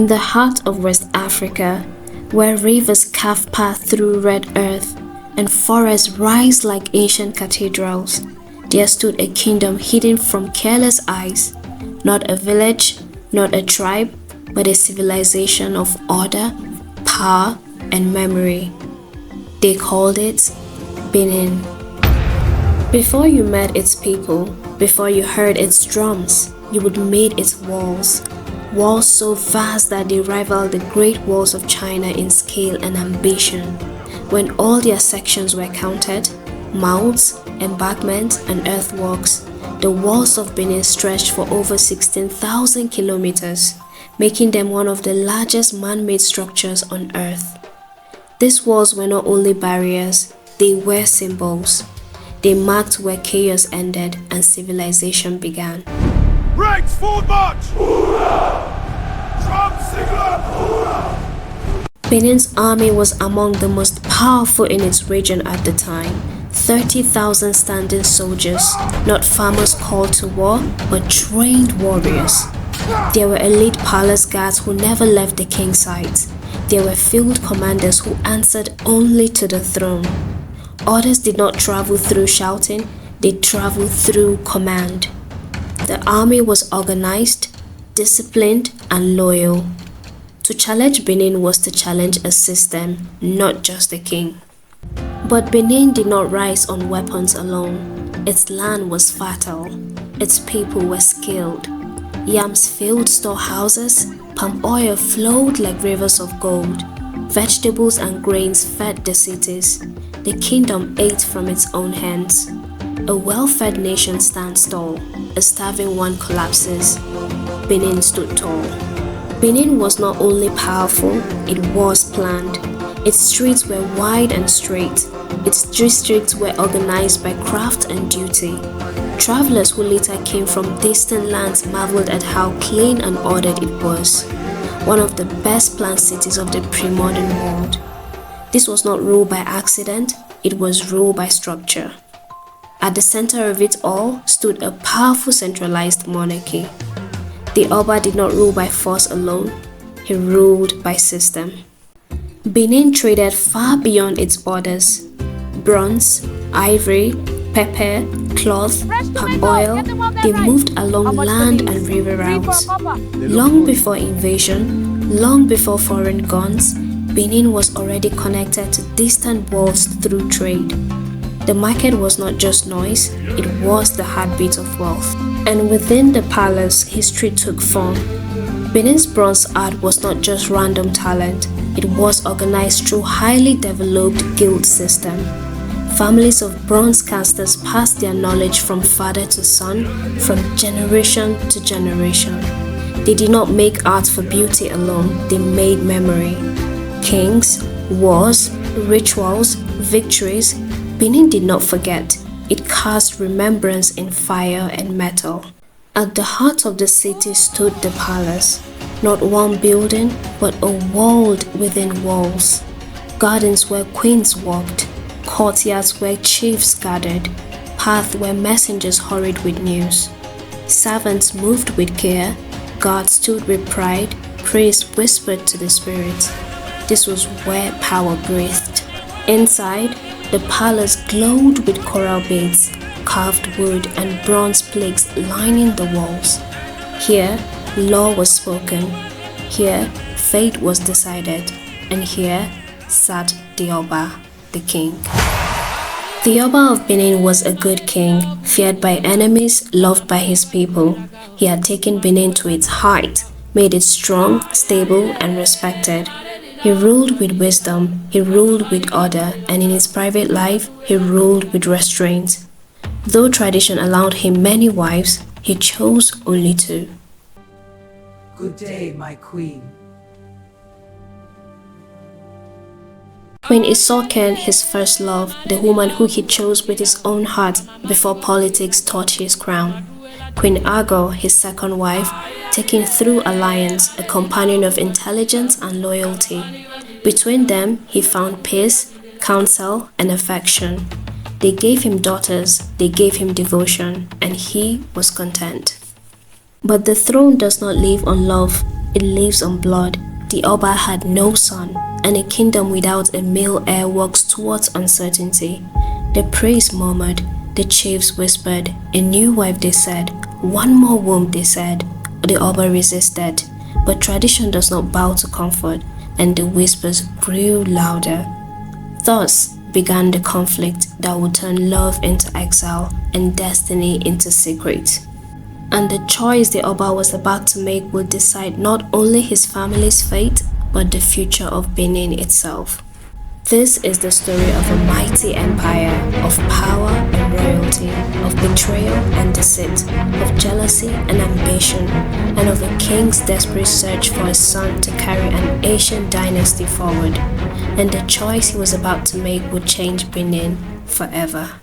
In the heart of West Africa, where rivers carve paths through red earth and forests rise like ancient cathedrals, there stood a kingdom hidden from careless eyes, not a village, not a tribe, but a civilization of order, power, and memory. They called it Benin. Before you met its people, before you heard its drums, you would meet its walls. Walls so vast that they rival the great walls of China in scale and ambition. When all their sections were counted, mounds, embankments, and earthworks, the walls of Benin stretched for over 16,000 kilometers, making them one of the largest man-made structures on earth. These walls were not only barriers, they were symbols. They marked where chaos ended and civilization began. Ranks forward march! Drum signal! Benin's army was among the most powerful in its region at the time. 30,000 standing soldiers, not farmers called to war, but trained warriors. There were elite palace guards who never left the king's sight. There were field commanders who answered only to the throne. Orders did not travel through shouting, they traveled through command. The army was organized, disciplined, and loyal. To challenge Benin was to challenge a system, not just a king. But Benin did not rise on weapons alone. Its land was fertile. Its people were skilled. Yams filled storehouses, palm oil flowed like rivers of gold. Vegetables and grains fed the cities. The kingdom ate from its own hands. A well-fed nation stands tall. A starving one collapses. Benin stood tall. Benin was not only powerful, it was planned. Its streets were wide and straight. Its districts were organized by craft and duty. Travelers who later came from distant lands marveled at how clean and ordered it was. One of the best planned cities of the pre-modern world. This was not ruled by accident, it was ruled by structure. At the center of it all stood a powerful centralized monarchy. The Oba did not rule by force alone, he ruled by system. Benin traded far beyond its borders. Bronze, ivory, pepper, cloth, palm oil, they moved along land and river routes. Long before invasion, long before foreign guns, Benin was already connected to distant worlds through trade. The market was not just noise, it was the heartbeat of wealth. And within the palace, history took form. Benin's bronze art was not just random talent, it was organized through highly developed guild system. Families of bronze casters passed their knowledge from father to son, from generation to generation. They did not make art for beauty alone, they made memory. Kings, wars, rituals, victories, Benin did not forget. It cast remembrance in fire and metal. At the heart of the city stood the palace, not one building, but a world within walls. Gardens where queens walked, courtyards where chiefs gathered, paths where messengers hurried with news. Servants moved with care, guards stood with pride, praise whispered to the spirit. This was where power breathed. Inside, the palace glowed with coral beds, carved wood, and bronze plaques lining the walls. Here, law was spoken. Here, fate was decided. And here sat the Oba, the king. The Oba of Benin was a good king, feared by enemies, loved by his people. He had taken Benin to its height, made it strong, stable, and respected. He ruled with wisdom, he ruled with order, and in his private life, he ruled with restraint. Though tradition allowed him many wives, he chose only two. Good day, my queen. Queen Isoken, his first love, the woman who he chose with his own heart before politics touched his crown. Queen Ago, his second wife, taken through alliance, a companion of intelligence and loyalty. Between them, he found peace, counsel, and affection. They gave him daughters, they gave him devotion, and he was content. But the throne does not live on love, It lives on blood. The Oba had no son, and a kingdom without a male heir walks towards uncertainty. The priests murmured, the chiefs whispered, a new wife they said, one more womb they said. The Oba resisted, but tradition does not bow to comfort, and the whispers grew louder. Thus began the conflict that would turn love into exile and destiny into secret. And the choice the Oba was about to make would decide not only his family's fate, but the future of Benin itself. This is the story of a mighty empire, of power and royalty, of betrayal and deceit, of jealousy and ambition, and of a king's desperate search for a son to carry an ancient dynasty forward. And the choice he was about to make would change Benin forever.